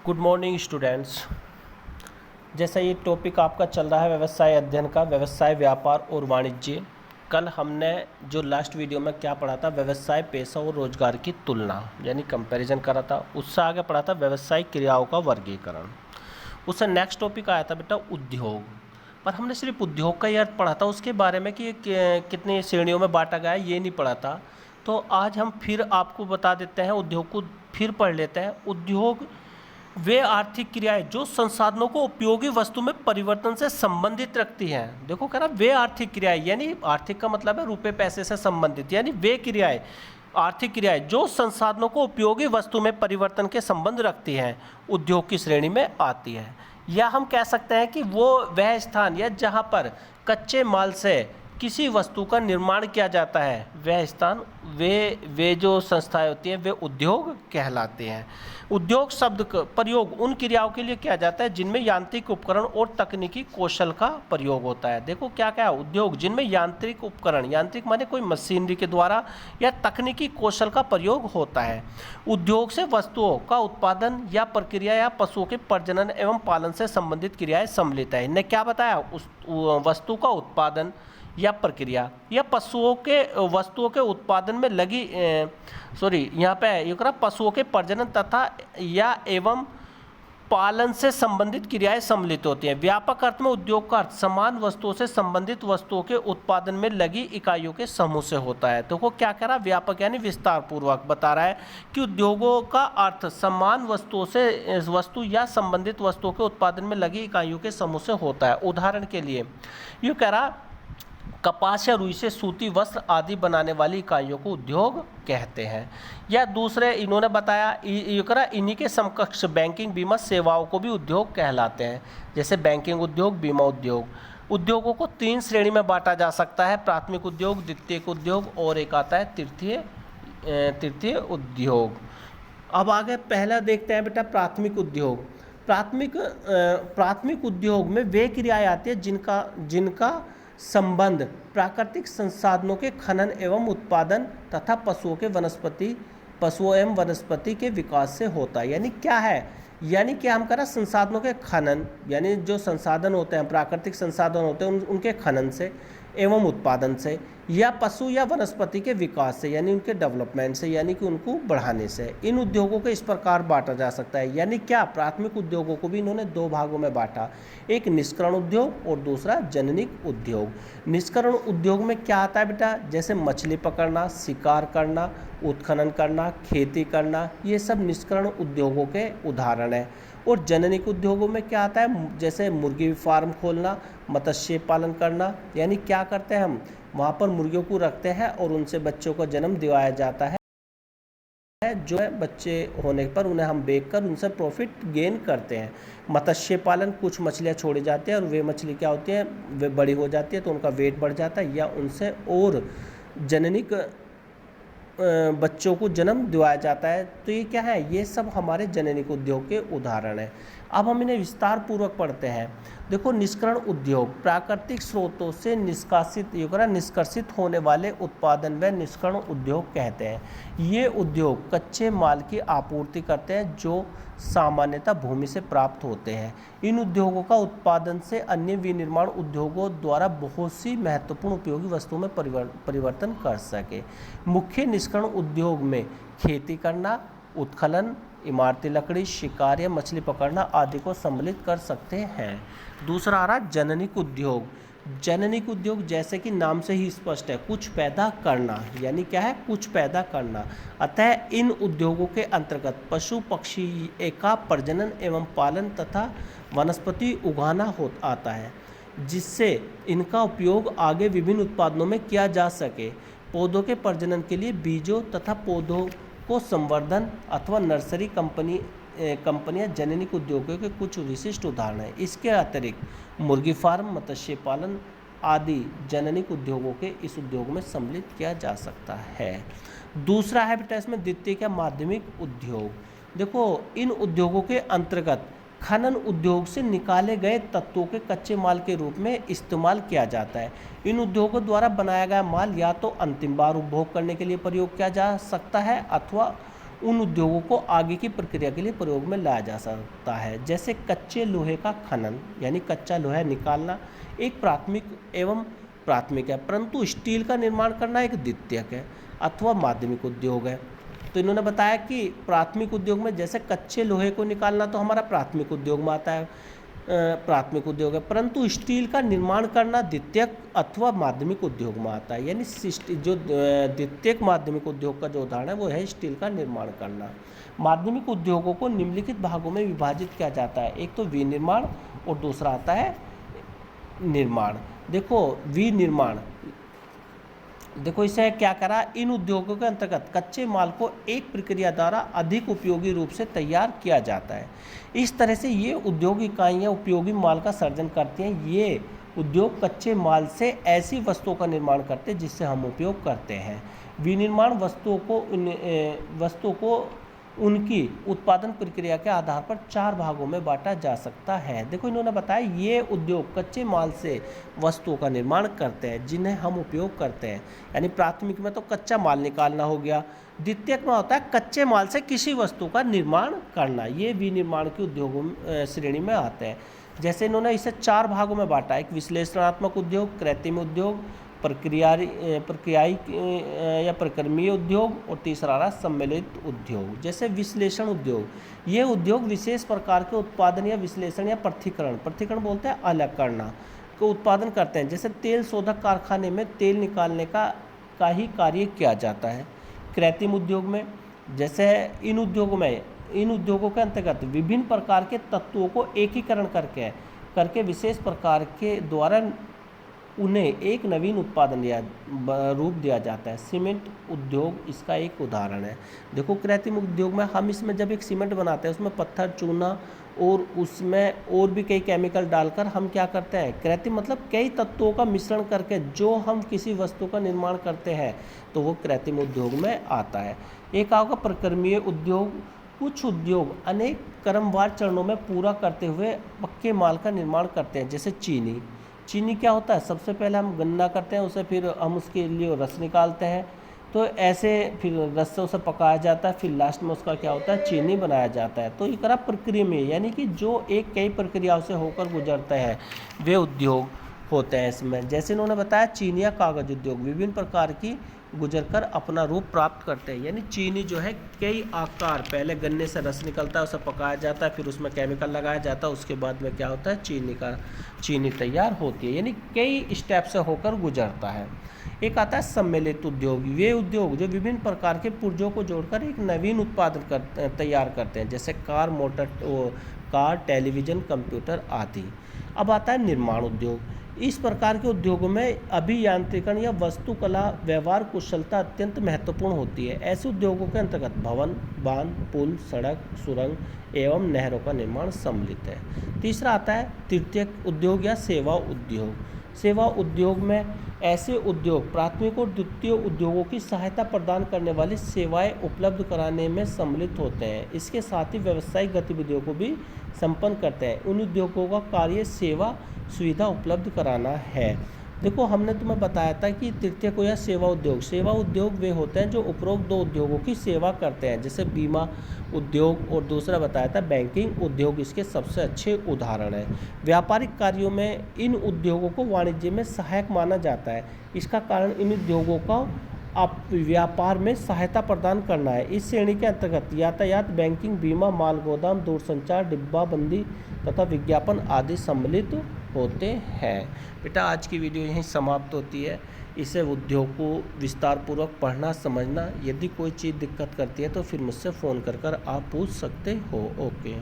Good morning students. जैसा ये topic आपका चल रहा है व्यवसाय अध्ययन का, व्यवसाय, व्यापार और वाणिज्य। कल हमने जो लास्ट वीडियो में क्या पढ़ा था, व्यवसाय, पेशा और रोजगार की तुलना यानी कंपैरिजन करा था। उससे आगे पढ़ा था व्यवसायिक क्रियाओं का वर्गीकरण। उससे नेक्स्ट टॉपिक आया था बेटा उद्योग। पर हमने सिर्फ उद्योग का ही अर्थ पढ़ा था, उसके बारे में कि कितनी श्रेणियों में बांटा गया है ये नहीं पढ़ा था। तो आज हम फिर आपको बता देते हैं, उद्योग को फिर पढ़ लेते हैं। उद्योग वे आर्थिक क्रियाएं जो संसाधनों को उपयोगी वस्तु में परिवर्तन से संबंधित रखती हैं। देखो कह रहा वे आर्थिक क्रियाएं, यानी आर्थिक का मतलब है रुपए पैसे से संबंधित, यानी वे क्रियाएं, आर्थिक क्रियाएं जो संसाधनों को उपयोगी वस्तु में परिवर्तन के संबंध रखती हैं, उद्योग की श्रेणी में आती है। या हम कह सकते हैं कि वो वह स्थान या जहाँ पर कच्चे माल से किसी वस्तु का निर्माण किया जाता है, वह स्थान, वे जो संस्थाएं होती हैं वे उद्योग कहलाते हैं। उद्योग शब्द का प्रयोग उन क्रियाओं के लिए किया जाता है जिनमें यांत्रिक उपकरण और तकनीकी कौशल का प्रयोग होता है। देखो क्या क्या है उद्योग, जिनमें यांत्रिक उपकरण, यांत्रिक माने कोई मशीनरी के द्वारा, या तकनीकी कौशल का प्रयोग होता है। उद्योग से वस्तुओं का उत्पादन या प्रक्रिया या पशुओं के प्रजनन एवं पालन से संबंधित क्रियाएं सम्मिलित है। इनने क्या बताया, उस वस्तु का उत्पादन या प्रक्रिया या पशुओं के वस्तुओं के उत्पादन में लगी यहाँ पे ये करा पशुओं के प्रजनन तथा या एवं पालन से संबंधित क्रियाएं सम्मिलित होती हैं। व्यापक अर्थ में उद्योग का अर्थ समान वस्तुओं से संबंधित वस्तुओं के उत्पादन में लगी इकाइयों के समूह से होता है। तो वो क्या कह रहा है, व्यापक यानी विस्तार पूर्वक बता रहा है कि उद्योगों का अर्थ समान वस्तुओं से वस्तु या संबंधित वस्तुओं के उत्पादन में लगी इकाइयों के समूह से होता है। उदाहरण के लिए ये कह रहा कपास या रुई से सूती वस्त्र आदि बनाने वाली इकाइयों को उद्योग कहते हैं। या दूसरे इन्होंने बताया इन्हीं के समकक्ष बैंकिंग बीमा सेवाओं को भी उद्योग कहलाते हैं। जैसे बैंकिंग उद्योग, बीमा उद्योग। उद्योगों को 3 श्रेणी में बांटा जा सकता है, प्राथमिक उद्योग, द्वितीयक उद्योग और एक आता है तृतीय उद्योग। अब आगे पहला देखते हैं बेटा प्राथमिक उद्योग। प्राथमिक उद्योग में वे क्रियाएं आती है जिनका संबंध प्राकृतिक संसाधनों के खनन एवं उत्पादन तथा पशुओं एवं वनस्पति के विकास से होता है। यानी क्या है, यानी कि हम कह रहे संसाधनों के खनन, यानी जो संसाधन होते हैं, प्राकृतिक संसाधन होते हैं, उनके खनन से एवं उत्पादन से, या पशु या वनस्पति के विकास से, यानी उनके डेवलपमेंट से, यानी कि उनको बढ़ाने से। इन उद्योगों को इस प्रकार बांटा जा सकता है। यानी क्या, प्राथमिक उद्योगों को भी इन्होंने 2 भागों में बांटा, एक निष्करण उद्योग और दूसरा जननिक उद्योग। निष्करण उद्योग में क्या आता है बेटा, जैसे मछली पकड़ना, शिकार करना, उत्खनन करना, खेती करना, ये सब निष्करण उद्योगों के उदाहरण हैं। और जननिक उद्योगों में क्या आता है, जैसे मुर्गी फार्म खोलना, मत्स्य पालन करना, यानी क्या करते हैं हम वहाँ पर मुर्गियों को रखते हैं और उनसे बच्चों को जन्म दिलाया जाता है, जो है बच्चे होने पर उन्हें हम बेचकर उनसे प्रॉफिट गेन करते हैं। मत्स्य पालन, कुछ मछलियाँ छोड़ी जाती हैं और वे मछली क्या होती हैं, वे बड़ी हो जाती है तो उनका वेट बढ़ जाता है, या उनसे और जननिक बच्चों को जन्म दिलाया जाता है। तो ये क्या है, ये सब हमारे जननिक उद्योग के उदाहरण हैं। अब हम इन्हें विस्तार पूर्वक पढ़ते हैं। देखो निष्करण उद्योग प्राकृतिक स्रोतों से निष्कर्षित होने वाले उत्पादन व निष्करण उद्योग कहते हैं। ये उद्योग कच्चे माल की आपूर्ति करते हैं जो सामान्यतः भूमि से प्राप्त होते हैं। इन उद्योगों का उत्पादन से अन्य विनिर्माण उद्योगों द्वारा बहुत सी महत्वपूर्ण उपयोगी वस्तुओं में परिवर्तन कर सके। मुख्य निष्करण उद्योग में खेती करना, उत्खनन, इमारती लकड़ी, शिकार या मछली पकड़ना आदि को सम्मिलित कर सकते हैं। दूसरा आ रहा जननिक उद्योग। जननिक उद्योग जैसे कि नाम से ही स्पष्ट है, कुछ पैदा करना, यानी क्या है, कुछ पैदा करना। अतः इन उद्योगों के अंतर्गत पशु पक्षी का प्रजनन एवं पालन तथा वनस्पति उगाना आता है, जिससे इनका उपयोग आगे विभिन्न उत्पादनों में किया जा सके। पौधों के प्रजनन के लिए बीजों तथा पौधों को संवर्धन अथवा नर्सरी कंपनियां जननिक उद्योगों के कुछ विशिष्ट उदाहरण हैं। इसके अतिरिक्त मुर्गी फार्म, मत्स्य पालन आदि जननिक उद्योगों के इस उद्योग में सम्मिलित किया जा सकता है। दूसरा है बेटा इसमें द्वितीयक या माध्यमिक उद्योग। देखो इन उद्योगों के अंतर्गत खनन उद्योग से निकाले गए तत्वों के कच्चे माल के रूप में इस्तेमाल किया जाता है। इन उद्योगों द्वारा बनाया गया माल या तो अंतिम बार उपभोग करने के लिए प्रयोग किया जा सकता है अथवा उन उद्योगों को आगे की प्रक्रिया के लिए प्रयोग में लाया जा सकता है। जैसे कच्चे लोहे का खनन यानी कच्चा लोहा निकालना एक प्राथमिक है, परंतु स्टील का निर्माण करना एक द्वितीयक है अथवा माध्यमिक उद्योग है। तो इन्होंने बताया कि प्राथमिक उद्योग में जैसे कच्चे लोहे को निकालना तो हमारा प्राथमिक उद्योग में आता है, प्राथमिक उद्योग है, परंतु स्टील का निर्माण करना द्वितीयक अथवा माध्यमिक उद्योग में आता है। यानी जो द्वितीयक माध्यमिक उद्योग का जो उदाहरण है वो है स्टील का निर्माण करना। माध्यमिक उद्योगों को निम्नलिखित भागों में विभाजित किया जाता है। एक तो विनिर्माण और दूसरा आता है निर्माण। देखो विनिर्माण, देखो इसे क्या करा, इन उद्योगों के अंतर्गत कच्चे माल को एक प्रक्रिया द्वारा अधिक उपयोगी रूप से तैयार किया जाता है। इस तरह से ये उद्योग इकाइयाँ उपयोगी माल का सर्जन करती हैं। ये उद्योग कच्चे माल से ऐसी वस्तुओं का निर्माण करते हैं जिससे हम उपयोग करते हैं। विनिर्माण वस्तुओं को उनकी उत्पादन प्रक्रिया के आधार पर 4 भागों में बांटा जा सकता है। देखो इन्होंने बताया ये उद्योग कच्चे माल से वस्तुओं का निर्माण करते हैं जिन्हें हम उपयोग करते हैं। यानी प्राथमिक में तो कच्चा माल निकालना हो गया, द्वितीयक में होता है कच्चे माल से किसी वस्तु का निर्माण करना। ये विनिर्माण के उद्योगों श्रेणी में आते हैं। जैसे इन्होंने इसे 4 भागों में बांटा, एक विश्लेषणात्मक उद्योग, कृत्रिम उद्योग, प्रक्रियाई या प्रक्रमीय उद्योग और तीसरा रहा सम्मिलित उद्योग। जैसे विश्लेषण उद्योग, ये उद्योग विशेष प्रकार के उत्पादन या विश्लेषण या पृथक्करण बोलते हैं अलग करना को उत्पादन करते हैं। जैसे तेल शोधक कारखाने में तेल निकालने का ही कार्य किया जाता है। कृत्रिम उद्योग में जैसे इन उद्योगों के अंतर्गत विभिन्न प्रकार के तत्वों को एकीकरण करके विशेष प्रकार के द्वारा उन्हें एक नवीन उत्पादन या रूप दिया जाता है। सीमेंट उद्योग इसका एक उदाहरण है। देखो कृत्रिम उद्योग में हम इसमें जब एक सीमेंट बनाते हैं उसमें पत्थर, चूना और उसमें और भी कई केमिकल डालकर हम क्या करते हैं, कृत्रिम मतलब कई तत्वों का मिश्रण करके जो हम किसी वस्तु का निर्माण करते हैं तो वो कृत्रिम उद्योग में आता है। एक आपका प्रक्रमीय उद्योग, कुछ उद्योग अनेक क्रमवार चरणों में पूरा करते हुए पक्के माल का निर्माण करते हैं। जैसे चीनी क्या होता है, सबसे पहले हम गन्ना करते हैं, उसे फिर हम उसके लिए रस निकालते हैं, तो ऐसे फिर रस से उसे पकाया जाता है, फिर लास्ट में उसका क्या होता है, चीनी बनाया जाता है। तो ये करा प्रक्रिया में, यानी कि जो एक कई प्रक्रियाओं से होकर गुजरते हैं वे उद्योग होते हैं इसमें। जैसे इन्होंने बताया चीनी या कागज उद्योग विभिन्न प्रकार की गुजरकर अपना रूप प्राप्त करते हैं। यानी चीनी जो है कई आकार, पहले गन्ने से रस निकलता है, उसे पकाया जाता है, फिर उसमें केमिकल लगाया जाता है, उसके बाद में क्या होता है, चीनी तैयार होती है। यानी कई स्टेप से होकर गुजरता है। एक आता है सम्मिलित उद्योग, वे उद्योग जो विभिन्न प्रकार के पुर्जों को जोड़कर एक नवीन उत्पादन तैयार करते हैं। जैसे कार, टेलीविज़न, कंप्यूटर आदि। अब आता है निर्माण उद्योग। इस प्रकार के उद्योगों में अभियांत्रिकरण या वास्तुकला व्यवहार कुशलता अत्यंत महत्वपूर्ण होती है। ऐसे उद्योगों के अंतर्गत भवन, बांध, पुल, सड़क, सुरंग एवं नहरों का निर्माण सम्मिलित है। तीसरा आता है तृतीयक उद्योग या सेवा उद्योग। सेवा उद्योग में ऐसे उद्योग प्राथमिक और द्वितीय उद्योगों की सहायता प्रदान करने वाली सेवाएं उपलब्ध कराने में सम्मिलित होते हैं। इसके साथ ही व्यावसायिक गतिविधियों को भी संपन्न करते हैं। उन उद्योगों का कार्य सेवा सुविधा उपलब्ध कराना है। देखो हमने तुम्हें बताया था कि तृतीय को या सेवा उद्योग वे होते हैं जो उपरोक्त 2 उद्योगों की सेवा करते हैं। जैसे बीमा उद्योग और दूसरा बताया था बैंकिंग उद्योग इसके सबसे अच्छे उदाहरण हैं। व्यापारिक कार्यों में इन उद्योगों को वाणिज्य में सहायक माना जाता है। इसका कारण इन उद्योगों का व्यापार में सहायता प्रदान करना है। इस श्रेणी के अंतर्गत यातायात, बैंकिंग, बीमा, माल गोदाम, दूरसंचार, डिब्बाबंदी तथा विज्ञापन आदि सम्मिलित होते हैं। बेटा आज की वीडियो यहीं समाप्त होती है। इसे उद्योग को विस्तार पूर्वक पढ़ना समझना, यदि कोई चीज़ दिक्कत करती है तो फिर मुझसे फ़ोन कर आप पूछ सकते हो। ओके।